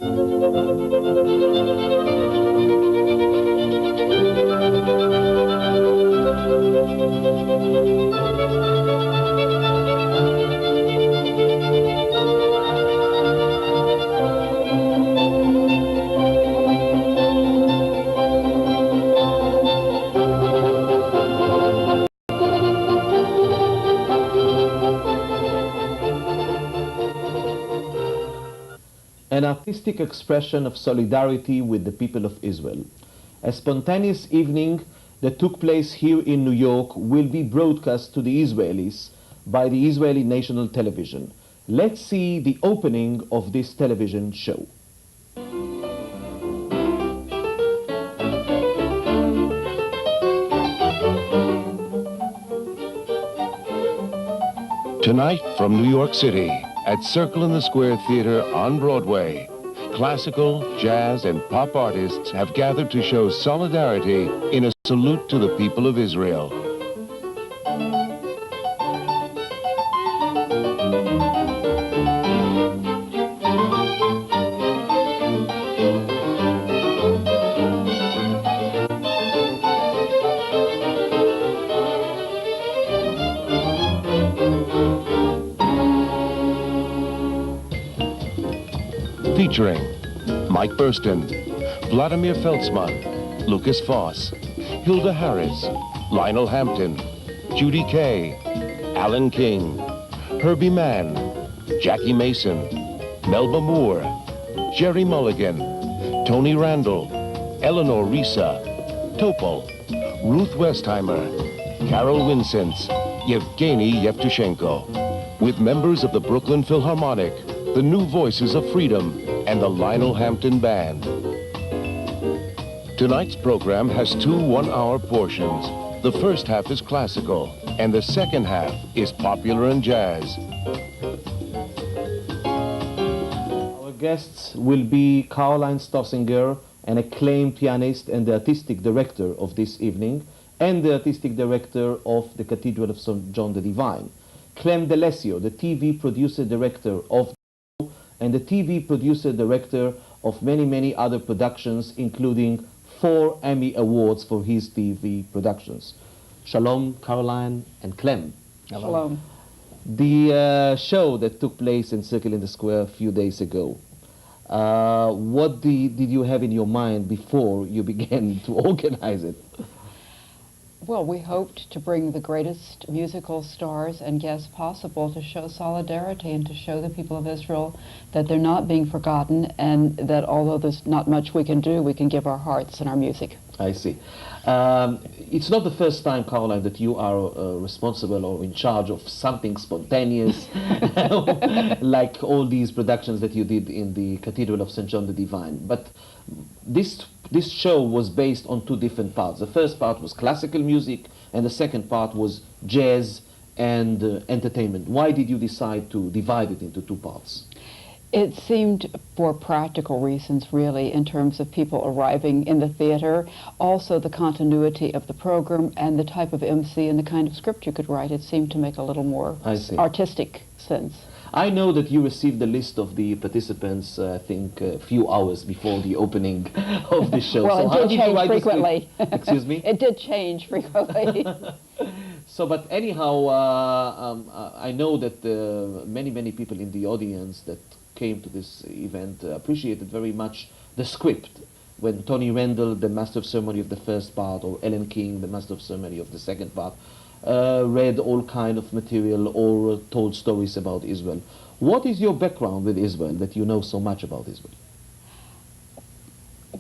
An artistic expression of solidarity with the people of Israel. A spontaneous evening that took place here in New York will be broadcast to the Israelis by the Israeli national television. Let's see the opening of this television show. Tonight from New York City, at Circle in the Square Theater on Broadway, classical, jazz, and pop artists have gathered to show solidarity in a salute to the people of Israel. Featuring Mike Burstyn, Vladimir Feltzman, Lucas Foss, Hilda Harris, Lionel Hampton, Judy Kay, Alan King, Herbie Mann, Jackie Mason, Melba Moore, Jerry Mulligan, Tony Randall, Eleanor Risa, Topol, Ruth Westheimer, Carol Winsence, Yevgeny Yevtushenko, with members of the Brooklyn Philharmonic, the New Voices of Freedom, and the Lionel Hampton Band. Tonight's program has two one-hour portions. The first half is classical, and the second half is popular and jazz. Our guests will be Caroline Stosinger, an acclaimed pianist and the artistic director of this evening, and the artistic director of the Cathedral of St. John the Divine. Clem Delesio, the TV producer-director of and the TV producer-director of many, many other productions, including 4 Emmy Awards for his TV productions. Shalom, Caroline and Clem. Shalom. The show that took place in Circle in the Square a few days ago, what did you have in your mind before you began to organize it? Well, we hoped to bring the greatest musical stars and guests possible to show solidarity and to show the people of Israel that they're not being forgotten, and that although there's not much we can do, we can give our hearts and our music. I see. It's not the first time, Caroline, that you are responsible or in charge of something spontaneous, like all these productions that you did in the Cathedral of St. John the Divine. But this show was based on 2 different parts. The first part was classical music, and the second part was jazz and entertainment. Why did you decide to divide it into 2 parts? It seemed for practical reasons, really, in terms of people arriving in the theater, also the continuity of the program and the type of MC and the kind of script you could write. It seemed to make a little more artistic sense. I know that you received the list of the participants, I think, a few hours before the opening of the show. Well, so it did change frequently. Excuse me? It did change frequently. So, but anyhow, I know that many, many people in the audience that came to this event appreciated very much the script. When Tony Randall, the Master of Ceremony of the first part, or Ellen King, the Master of Ceremony of the second part, read all kind of material or told stories about Israel. What is your background with Israel that you know so much about Israel?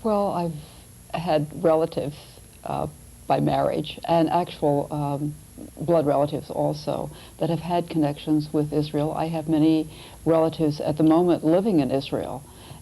Well, I've had relatives by marriage and actual blood relatives also that have had connections with Israel. I have many relatives at the moment living in Israel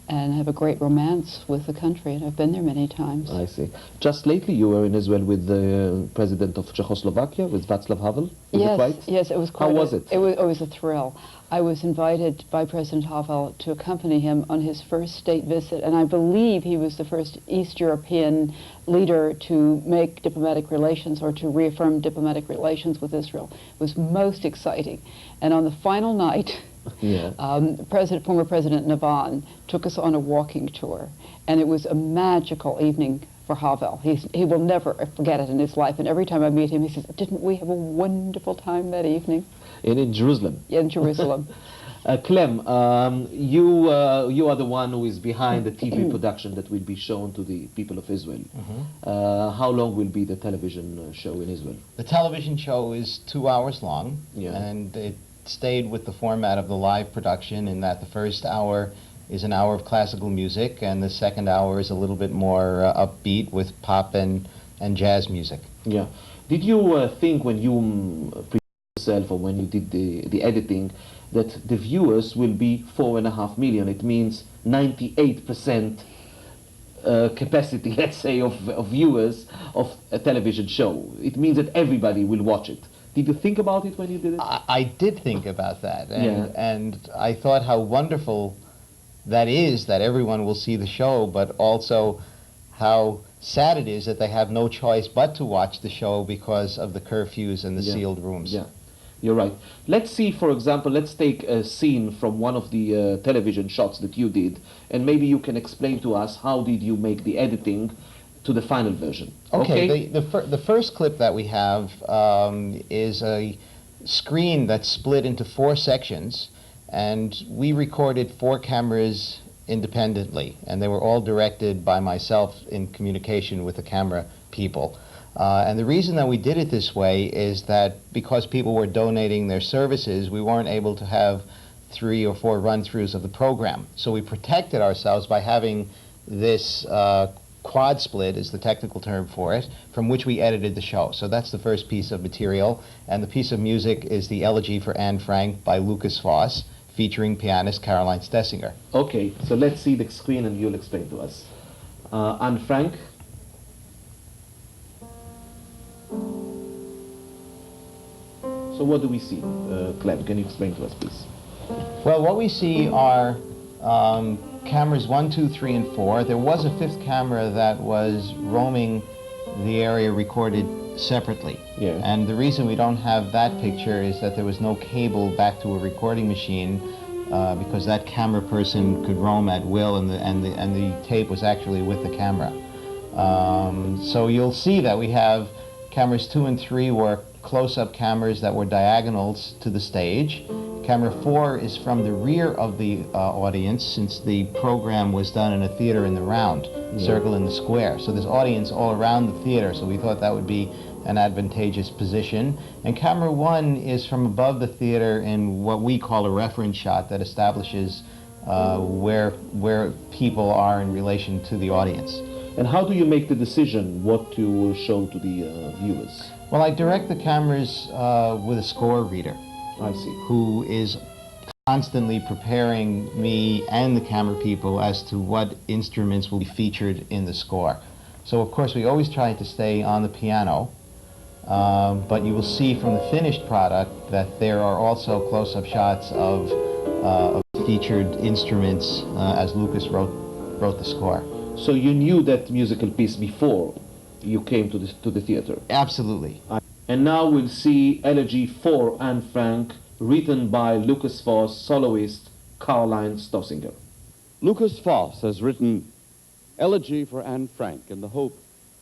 and have a great romance with the country, and I've been there many times. I see. Just lately you were in Israel with the president of Czechoslovakia, with Václav Havel, Yes, it was quite How was it? It was a thrill. I was invited by President Havel to accompany him on his first state visit, and I believe he was the first East European leader to make diplomatic relations or to reaffirm diplomatic relations with Israel. It was most exciting. And on the final night, Yeah. Former President Noam took us on a walking tour, and it was a magical evening for Havel. He will never forget it in his life, and every time I meet him, he says, "Didn't we have a wonderful time that evening?" In Jerusalem. In Jerusalem. Clem, you are the one who is behind the TV production that will be shown to the people of Israel. How long will be the television show in Israel? The television show is 2 hours long, Yeah. and it stayed with the format of the live production in that the first hour is an hour of classical music, and the second hour is a little bit more upbeat with pop and jazz music. Yeah. Did you think when you prepared yourself or when you did the editing that the viewers will be 4.5 million? It means 98% capacity, let's say, of viewers of a television show. It means that everybody will watch it. Did you think about it when you did it? I did think about that, Yeah. and I thought how wonderful that is that everyone will see the show, but also how sad it is that they have no choice but to watch the show because of the curfews and the Yeah. sealed rooms. Yeah, you're right. Let's see, for example, let's take a scene from one of the television shots that you did, and maybe you can explain to us how did you make the editing to the final version. Okay, the first clip that we have is a screen that's split into 4 sections, and we recorded 4 cameras independently, and they were all directed by myself in communication with the camera people. And the reason that we did it this way is that because people were donating their services, we weren't able to have 3 or 4 run-throughs of the program. So we protected ourselves by having this quad split, is the technical term for it, from which we edited the show. So that's the first piece of material, and the piece of music is the Elegy for Anne Frank by Lucas Voss, featuring pianist Caroline Stessinger. Okay, so let's see the screen and you'll explain to us. Anne Frank. So what do we see? Clem, can you explain to us, please? Well, what we see are cameras 1, 2, 3, and 4. There was a 5th camera that was roaming the area recorded separately. Yeah. And the reason we don't have that picture is that there was no cable back to a recording machine because that camera person could roam at will, and the tape was actually with the camera. So you'll see that we have cameras 2 and 3 were close-up cameras that were diagonals to the stage. Camera 4 is from the rear of the audience, since the program was done in a theater in the round, circle in the square. So there's audience all around the theater, so we thought that would be an advantageous position. And camera 1 is from above the theater in what we call a reference shot that establishes where people are in relation to the audience. And how do you make the decision what to show to the viewers? Well, I direct the cameras with a score reader, I see. who is constantly preparing me and the camera people as to what instruments will be featured in the score. So of course we always try to stay on the piano, but you will see from the finished product that there are also close-up shots of featured instruments as Lucas wrote the score. So you knew that musical piece before you came to the theater? Absolutely. And now we'll see Elegy for Anne Frank, written by Lucas Voss, soloist Caroline Stosinger. Lucas Voss has written Elegy for Anne Frank in the hope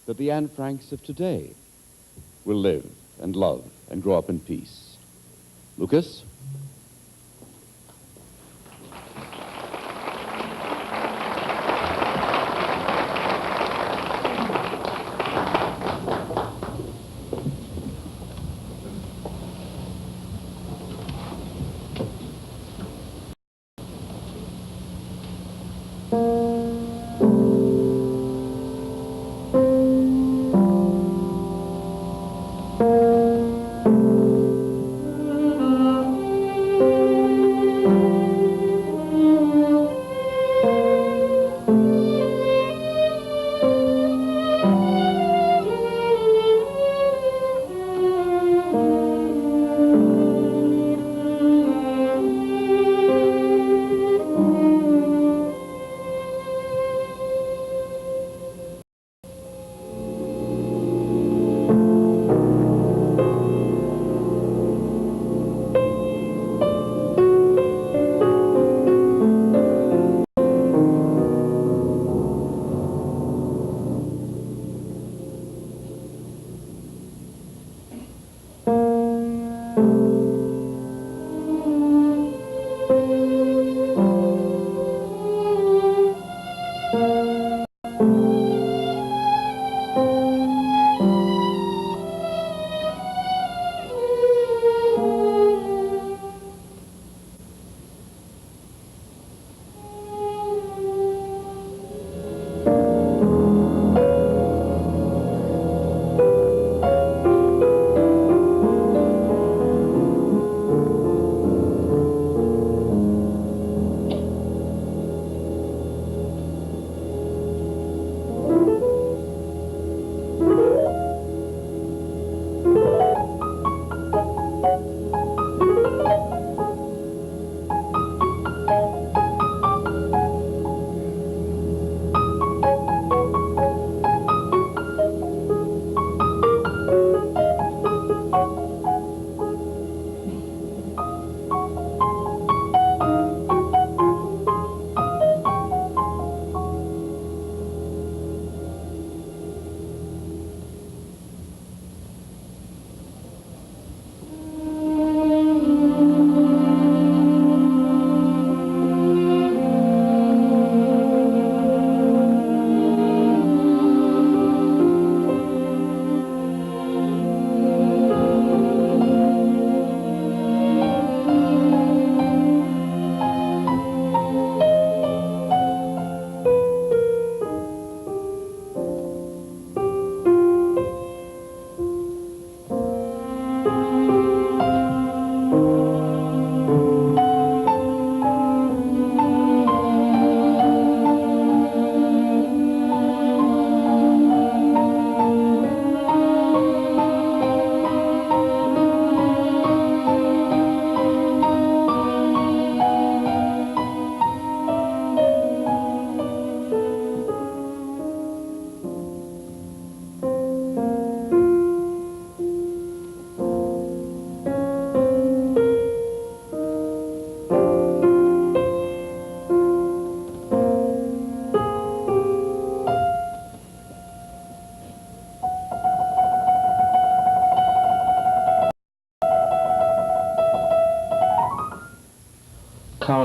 that the Anne Franks of today will live and love and grow up in peace. Lucas?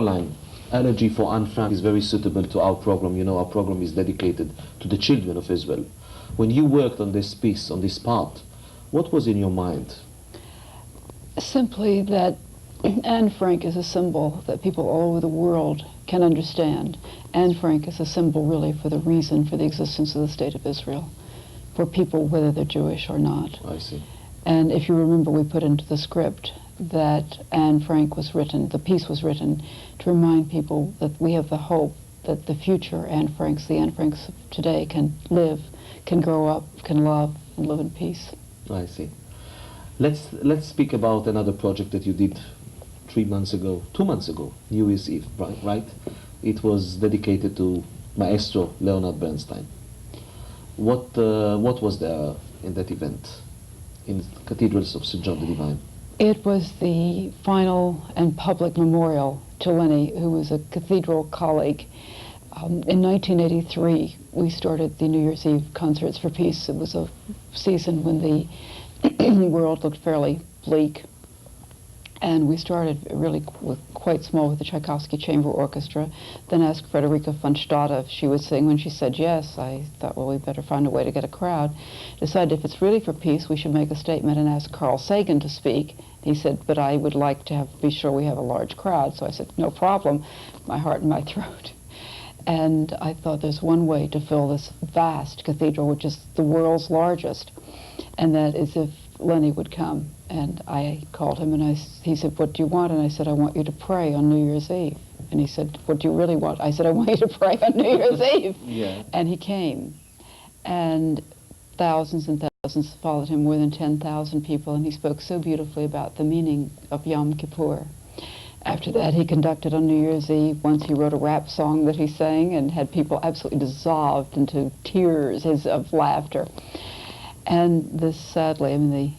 Caroline, Elegy for Anne Frank is very suitable to our program. You know, our program is dedicated to the children of Israel. When you worked on this piece, on this part, what was in your mind? Simply that Anne Frank is a symbol that people all over the world can understand. Anne Frank is a symbol really for the reason for the existence of the State of Israel, for people whether they're Jewish or not. I see. And if you remember, we put into the script that Anne Frank was written, the piece was written to remind people that we have the hope that the future Anne Franks, the Anne Franks of today, can live, can grow up, can love, and live in peace. I see. Let's speak about another project that you did 2 months ago, New Year's Eve, right? It was dedicated to Maestro Leonard Bernstein. What was there in that event in Cathedrals of St. John the Divine? It was the final and public memorial to Lenny, who was a cathedral colleague. In 1983, we started the New Year's Eve Concerts for Peace. It was a season when the world looked fairly bleak. And we started really quite small with the Tchaikovsky Chamber Orchestra, then asked Frederica von Stade if she would sing. When she said yes, I thought, well, we better find a way to get a crowd. Decided if it's really for peace, we should make a statement and ask Carl Sagan to speak. He said, but I would like to be sure we have a large crowd. So I said, no problem, my heart in my throat. And I thought there's one way to fill this vast cathedral, which is the world's largest, and that is if Lenny would come. And I called him and he said, what do you want? And I said, I want you to pray on New Year's Eve. And he said, what do you really want? I said, I want you to pray on New Year's Eve. Yeah. And he came. And thousands and thousands followed him, more than 10,000 people, and he spoke so beautifully about the meaning of Yom Kippur. After that, he conducted on New Year's Eve. Once he wrote a rap song that he sang and had people absolutely dissolved into tears of laughter. And this, sadly, I mean,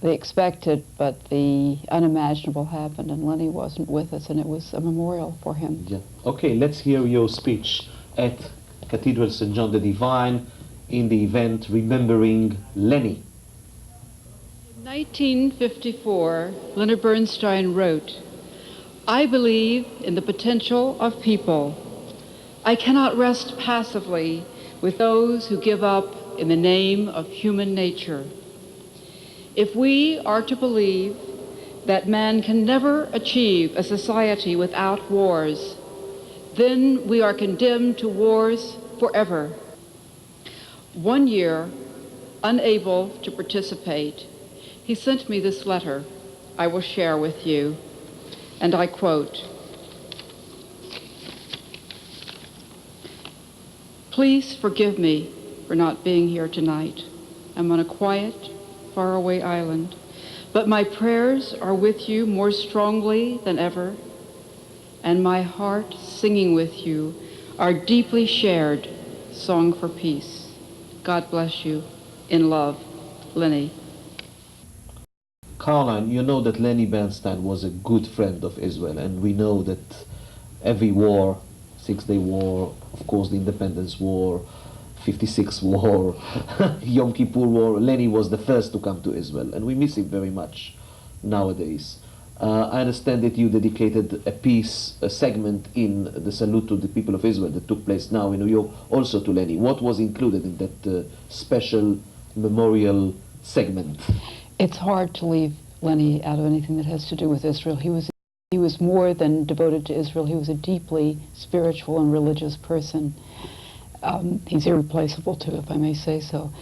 the expected but the unimaginable happened, and Lenny wasn't with us, and it was a memorial for him. Yeah. Okay, let's hear your speech at Cathedral St. John the Divine in the event Remembering Lenny. In 1954, Leonard Bernstein wrote, I believe in the potential of people. I cannot rest passively with those who give up in the name of human nature. If we are to believe that man can never achieve a society without wars, then we are condemned to wars forever. 1 year, unable to participate, he sent me this letter I will share with you, and I quote, please forgive me for not being here tonight. I'm on a quiet, faraway island, but my prayers are with you more strongly than ever, and my heart singing with you our deeply shared song for peace. God bless you. In love, Lenny. Caroline, you know that Lenny Bernstein was a good friend of Israel, and we know that every war, Six-Day War, of course the Independence War, 56 War, Yom Kippur War, Lenny was the first to come to Israel, and we miss him very much nowadays. I understand that you dedicated a segment in the Salute to the People of Israel that took place now in New York, also to Lenny. What was included in that special memorial segment? It's hard to leave Lenny out of anything that has to do with Israel. He was more than devoted to Israel. He was a deeply spiritual and religious person. He's irreplaceable too, if I may say so.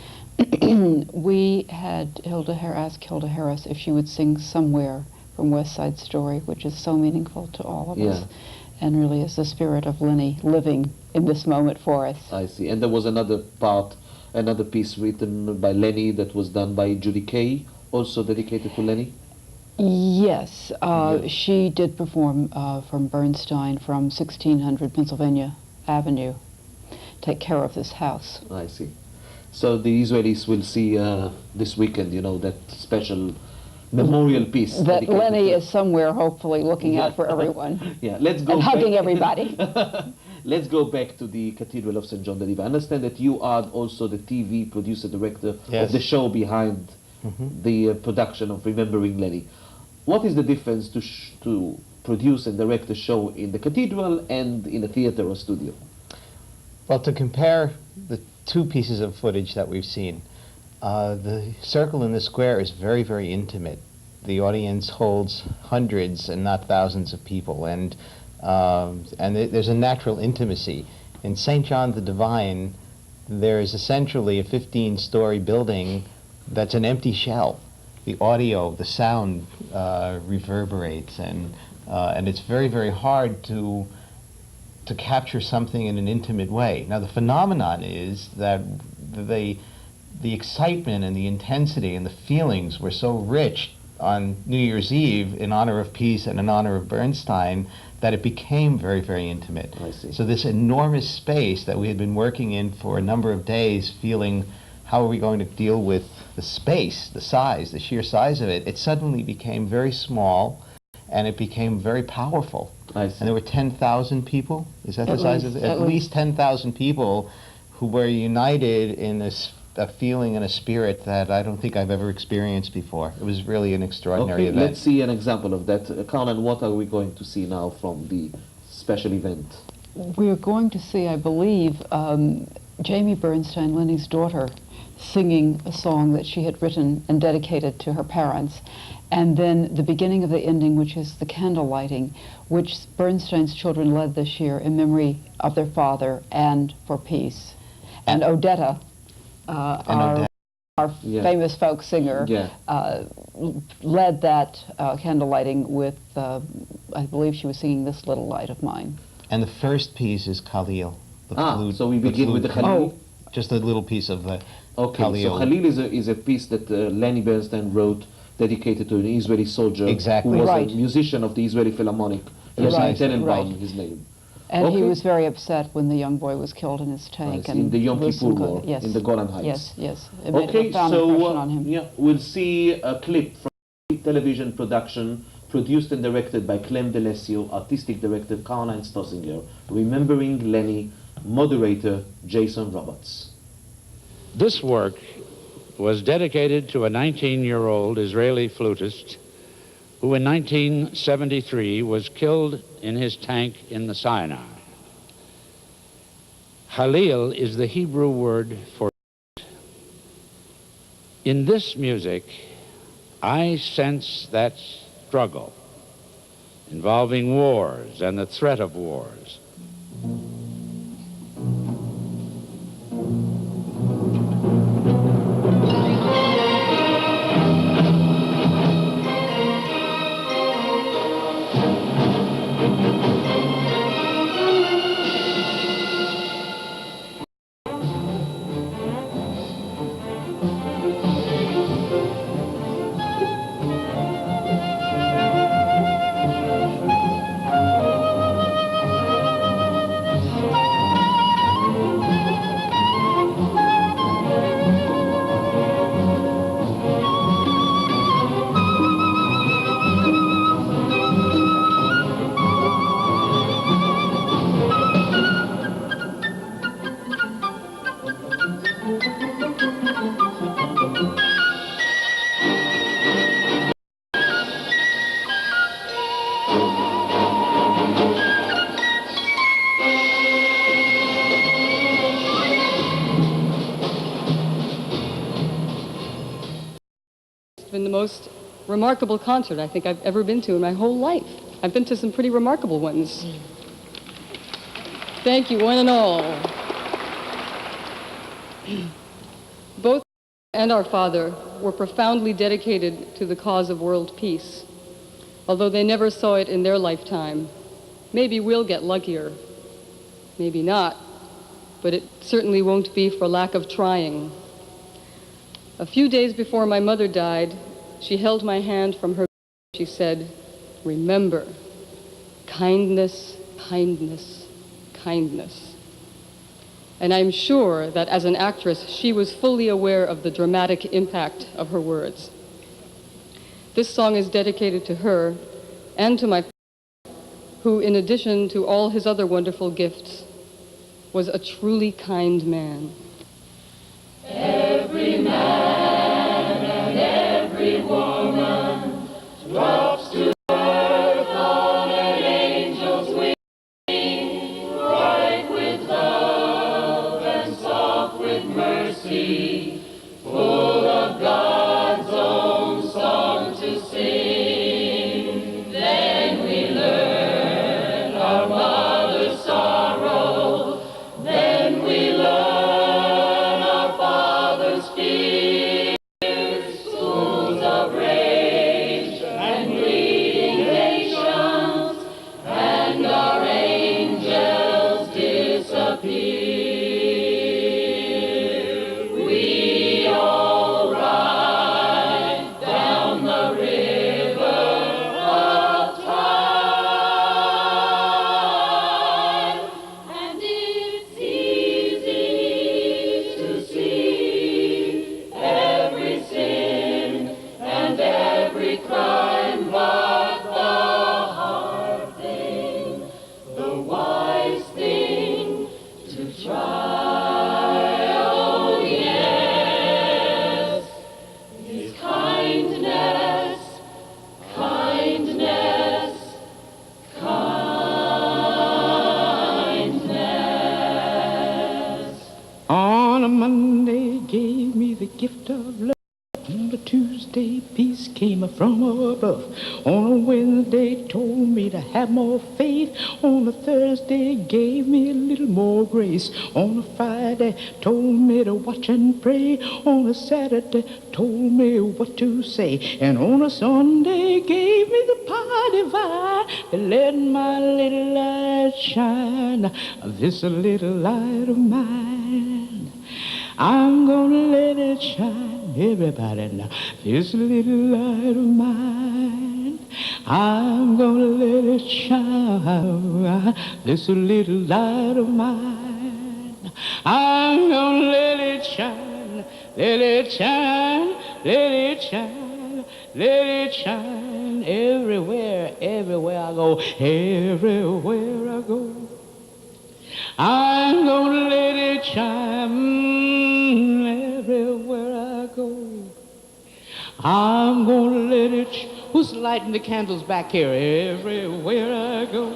We had asked Hilda Harris if she would sing Somewhere from West Side Story, which is so meaningful to all of us, and really is the spirit of Lenny living in this moment for us. I see. And there was another piece written by Lenny that was done by Judy Kay, also dedicated to Lenny? Yes, she did perform from Bernstein from 1600 Pennsylvania Avenue, Take Care of This House. I see. So the Israelis will see this weekend, you know, that special memorial piece. That Lenny is somewhere, hopefully, looking out for everyone. Yeah, let's go and hugging everybody. Let's go back to the Cathedral of St. John the Divine. I understand that you are also the TV producer, director of the show behind the production of Remembering Lenny. What is the difference to produce and direct a show in the cathedral and in a theater or studio? Well, to compare the two pieces of footage that we've seen, the circle in the square is very, very intimate. The audience holds hundreds and not thousands of people, and there's a natural intimacy. In St. John the Divine, there is essentially a 15-story building that's an empty shell. The audio, the sound reverberates, and it's very, very hard to capture something in an intimate way. Now, the phenomenon is that the excitement and the intensity and the feelings were so rich on New Year's Eve in honor of peace and in honor of Bernstein that it became very, very intimate. I see. So this enormous space that we had been working in for a number of days, feeling how are we going to deal with the space, the size, the sheer size of it, it suddenly became very small, and it became very powerful. I see. And there were 10,000 people, is that the size of it? At least. least 10,000 people who were united in a feeling and a spirit that I don't think I've ever experienced before. It was really an extraordinary event. Let's see an example of that. Caroline, what are we going to see now from the special event? We're going to see, I believe, Jamie Bernstein, Lenny's daughter, singing a song that she had written and dedicated to her parents. And then the beginning of the ending, which is the candle lighting, which Bernstein's children led this year in memory of their father and for peace. And Odetta, our famous folk singer, led that candle lighting with, I believe she was singing This Little Light of Mine. And the first piece is Khalil. So we begin with the Khalil? Just a little piece of the Okay, Khalil. so Khalil is a piece that Lenny Bernstein wrote dedicated to an Israeli soldier Exactly. who was Right. a musician of the Israeli Philharmonic. Right, Tenenbaum, right. his name. And he Okay. was very upset when the young boy was killed in his tank. In the Yom was Kippur some War, yes. in the Golan Heights. Yes, yes. It made a Okay, profound so impression on him. we'll see a clip from a television production produced and directed by Clem Delesio, artistic director Caroline Stosinger, remembering Lenny, moderator Jason Roberts. This work was dedicated to a 19-year-old Israeli flutist who in 1973 was killed in his tank in the Sinai. Khalil is the Hebrew word for in this music, I sense that struggle involving wars and the threat of wars. Been the most remarkable concert I think I've ever been to in my whole life. I've been to some pretty remarkable ones. Thank you, one and all. Both and our father were profoundly dedicated to the cause of world peace. Although they never saw it in their lifetime. Maybe we'll get luckier. Maybe not. But it certainly won't be for lack of trying. A few days before my mother died, she held my hand from her. She said, "Remember, kindness, kindness, kindness." And I'm sure that as an actress, she was fully aware of the dramatic impact of her words. This song is dedicated to her and to my father, who, in addition to all his other wonderful gifts, was a truly kind man. Every man and every woman drops to earth on sea, full of God's own song to sing. Then we learn our mother's sorrow, then we learn our father's fear. Schools of rage and bleeding nations, and our angels disappear. We all ride down the river of time, and it's easy to see every sin and every crime, but the hard thing, the wise thing to try, oh yes, is kindness, kindness, kindness. On a Monday gave me the gift of love. On a Tuesday peace came from above. On a Wednesday told me to have more faith. On a Thursday gave me a little more grace. On a Friday told me to watch and pray. On a Saturday told me what to say. And on a Sunday gave me the power divine to let my little light shine. This little light of mine, I'm gonna let it shine, everybody now. This little light of mine, I'm gonna let it shine. This little light of mine, I'm gonna let it shine, let it shine, let it shine, let it shine. Everywhere, everywhere I go, everywhere I go, I'm gonna let it shine. Everywhere I go, I'm gonna let it Who's lighting the candles back here? Everywhere I go,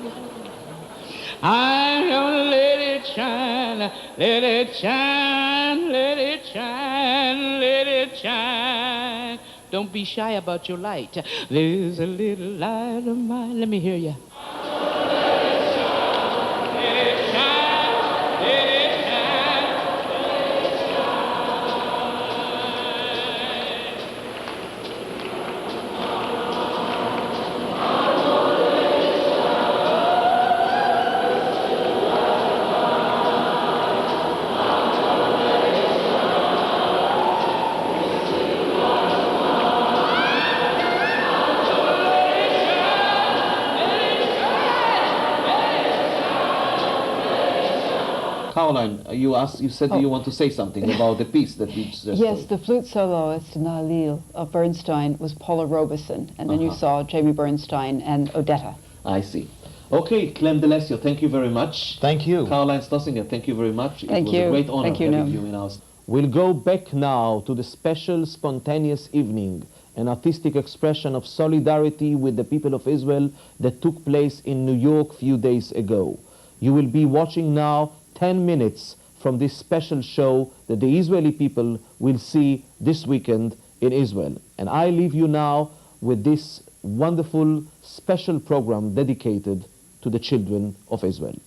I'm gonna let it shine, let it shine, let it shine, let it shine. Don't be shy about your light. There's a little light of mine. Let me hear you. Caroline, you said that you want to say something about the piece that we just Yes, the flute soloist Nalil of Bernstein was Paula Robeson, and then you saw Jamie Bernstein and Odetta. I see. Okay, Clem Delesio, thank you very much. Thank you. Caroline Stosinger, thank you very much. Thank it was you. a great honor Thank you, having Noam. you in our... We'll go back now to the special spontaneous evening, an artistic expression of solidarity with the people of Israel that took place in New York a few days ago. You will be watching now 10 minutes from this special show that the Israeli people will see this weekend in Israel. And I leave you now with this wonderful special program dedicated to the children of Israel.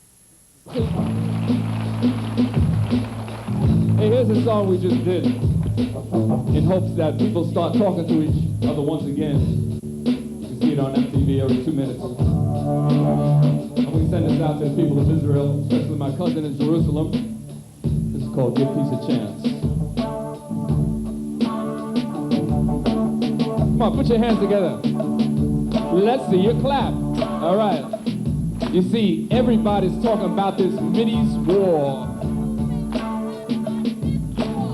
Hey, here's a song we just did in hopes that people start talking to each other once again. You can see it on MTV every 2 minutes. And we send this out to the people of Israel, especially my cousin in Jerusalem. This is called Give Peace a Chance. Come on, put your hands together. Let's see you clap. All right. You see, everybody's talking about this Mideast war.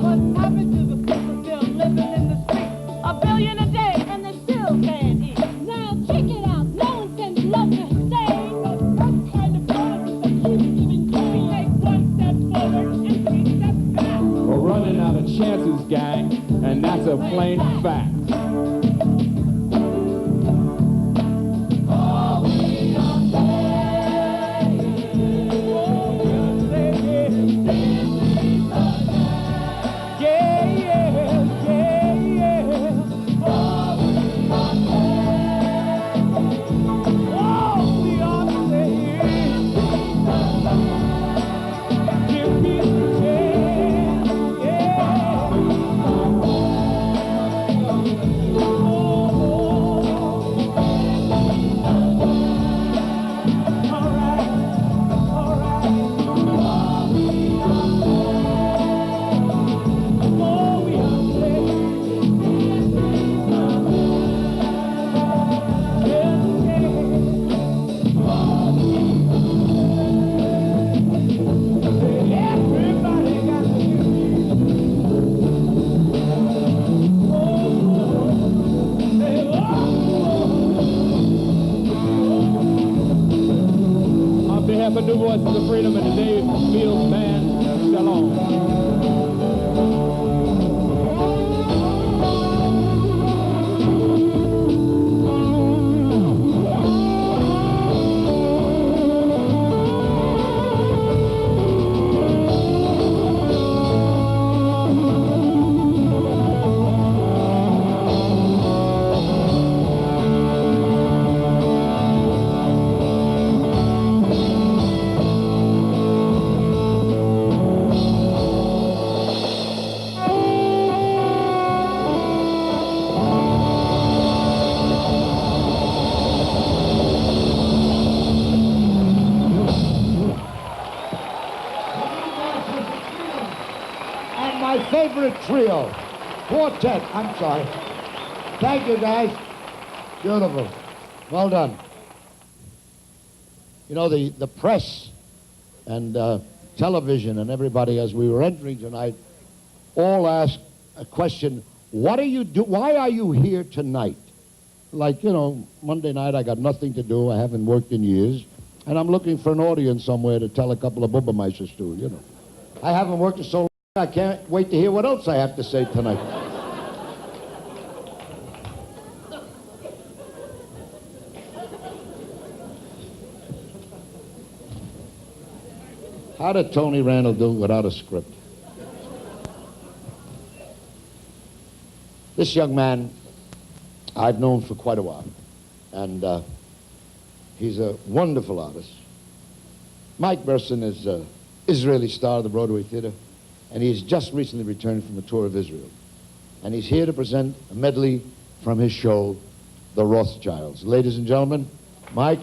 What happened to the people still living in the streets? $1 billion a day, and they still can't eat. Now check it out. No one sends love to Hussein. But what kind of politics that keeps giving you? We take 1 step forward and 3 steps back. We're running out of chances, gang, and that's a plain fact. voices of freedom in the Dave Fields Band. Shalom. Trio, quartet, I'm sorry. Thank you, guys. Beautiful. Well done. You know, the press and television and everybody, as we were entering tonight, all asked a question, what are you why are you here tonight? Like, you know, Monday night I got nothing to do, I haven't worked in years, and I'm looking for an audience somewhere to tell a couple of Bubbermeisters to, you know. I haven't worked in so long, I can't wait to hear what else I have to say tonight. How did Tony Randall do it without a script? This young man I've known for quite a while, and he's a wonderful artist. Mike Burson is an Israeli star of the Broadway Theater, and he's just recently returned from a tour of Israel. And he's here to present a medley from his show, The Rothschilds. Ladies and gentlemen, Mike.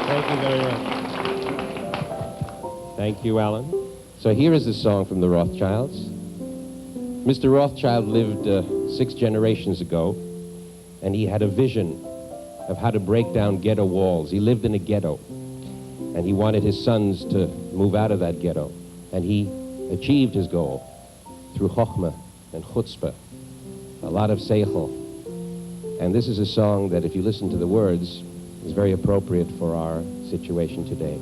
Thank you very much. Thank you, Alan. So here is a song from the Rothschilds. Mr. Rothschild lived 6 generations ago, and he had a vision of how to break down ghetto walls. He lived in a ghetto, and he wanted his sons to move out of that ghetto. And he achieved his goal through chokhmah and chutzpah, a lot of seichel. And this is a song that, if you listen to the words, is very appropriate for our situation today.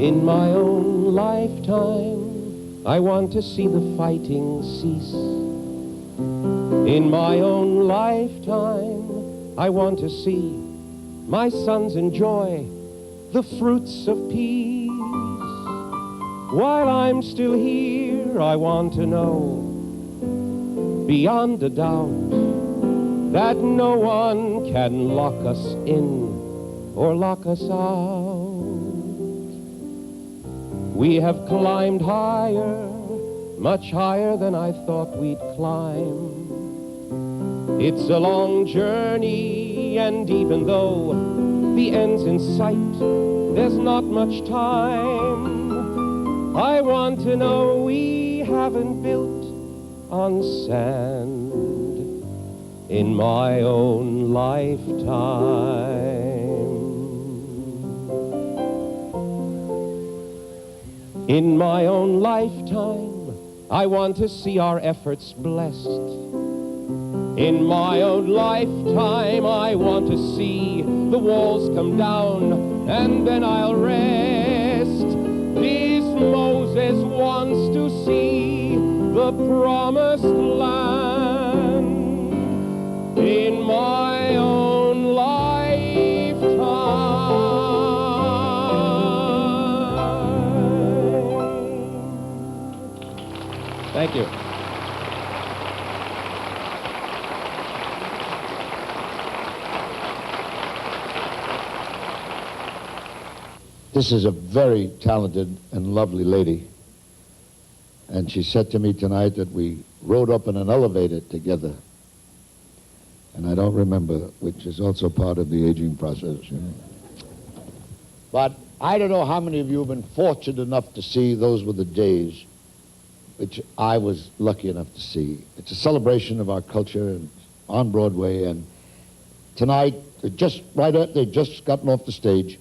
In my own lifetime, I want to see the fighting cease. In my own lifetime, I want to see my sons enjoy the fruits of peace. While I'm still here, I want to know, beyond a doubt, that no one can lock us in or lock us out. We have climbed higher, much higher than I thought we'd climb. It's a long journey, and even though the end's in sight, there's not much time. I want to know we haven't built on sand in my own lifetime. In my own lifetime, I want to see our efforts blessed. In my own lifetime, I want to see the walls come down, and then I'll rest. This Moses wants to see the promised land in my own lifetime. Thank you. This is a very talented and lovely lady. And she said to me tonight that we rode up in an elevator together. And I don't remember, which is also part of the aging process, you know. But I don't know how many of you have been fortunate enough to see Those Were the Days, which I was lucky enough to see. It's a celebration of our culture and on Broadway. And tonight, they've just gotten off the stage.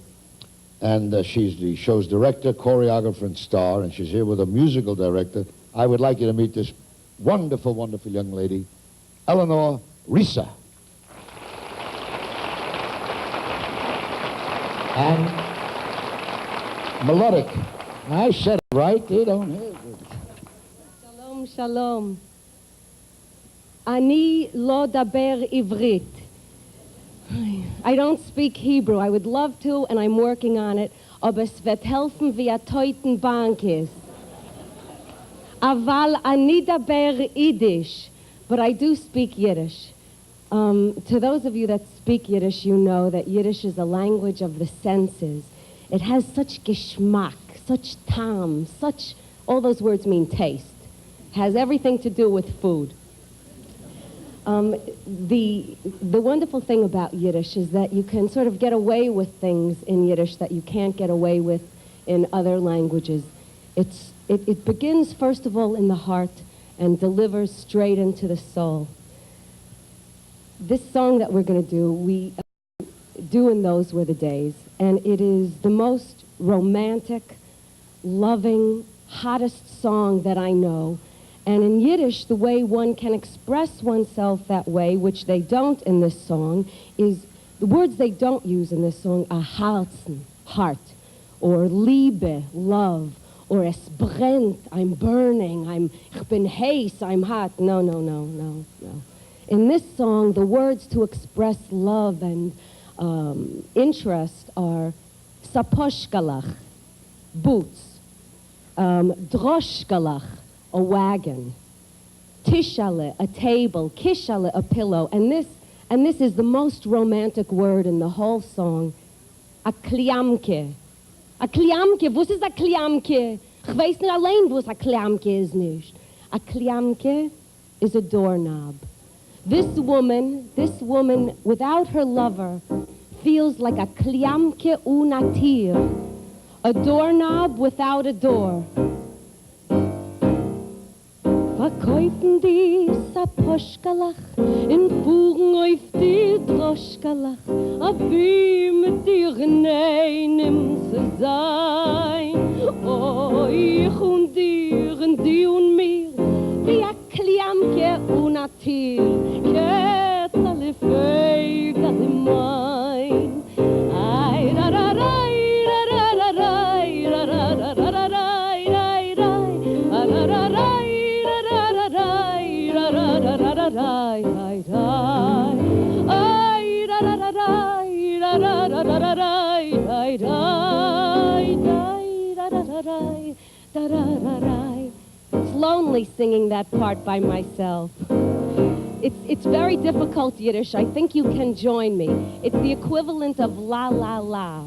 and she's the show's director, choreographer, and star, and she's here with a musical director. I would like you to meet this wonderful, wonderful young lady, Eleanor Risa. And melodic. I said it right, they don't hear it. Shalom, shalom. Ani lo daber ivrit. I don't speak Hebrew. I would love to, and I'm working on it. Aber es wird helfen, wie a teuten Bank ist. Aval ani daber Yiddish. But I do speak Yiddish. To those of you that speak Yiddish, you know that Yiddish is a language of the senses. It has such geschmack, such tam, such, all those words mean taste. Has everything to do with food. The wonderful thing about Yiddish is that you can sort of get away with things in Yiddish that you can't get away with in other languages. It begins, first of all, in the heart and delivers straight into the soul. This song that we're going to do, we do in Those Were the Days, and it is the most romantic, loving, hottest song that I know. And in Yiddish, the way one can express oneself that way, which they don't in this song, is the words they don't use in this song are Herzen, heart, or Liebe, love, or es brennt, I'm burning, ich bin heiß, I'm hot. No, no, no, no, no. In this song, the words to express love and interest are saposhkalach, boots, droshkalach, a wagon, tishale, a table, kishale, a pillow, and this is the most romantic word in the whole song, a kliamke. A kliamke, was ist a kliamke? Ich weiß nicht allein, was a kliamke ist nicht. A kliamke is a doorknob. This woman, without her lover, feels like a kliamke unatir, a doorknob without a door. Verkäufen die Saposchkalach in Fugen auf die Droschkalach, ab wie mit dir in einem zu sein. Oh, ich und dir und die und mir, wie a Kliamke und a Tier, ketzale Feigale mein. Ay, ra ra ra ra ra ra ra ra ra ra ra ra ra ra ra. It's lonely singing that part by myself. It's very difficult Yiddish. I think you can join me. It's the equivalent of la la la.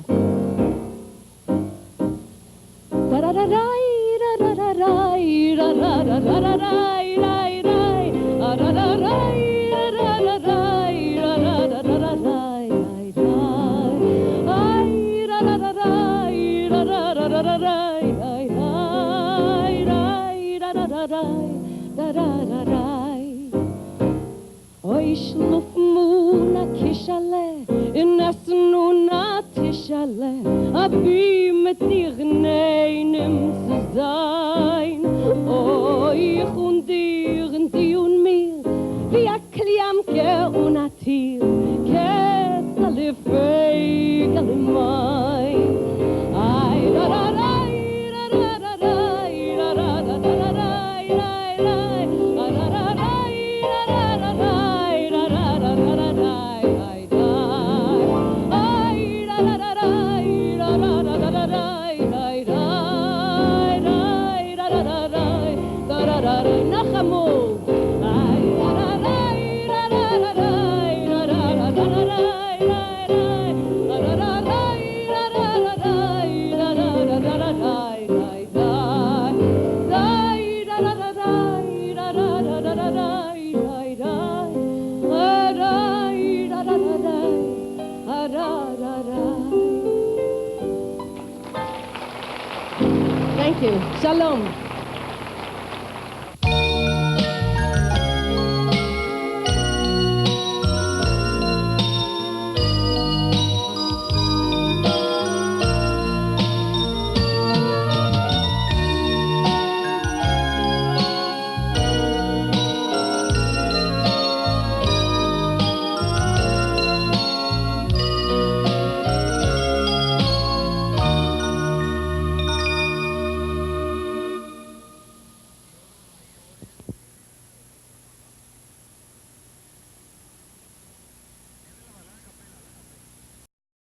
Oi schlupfen na kishale in essen na tishale abi mit dir neinem zu sein. Oi ich und dir und die und mir wie a kliamke und a tier ketzale feigale mein. Ay ra ra ra ra ra ra ra ra ra ra. Thank you. Shalom.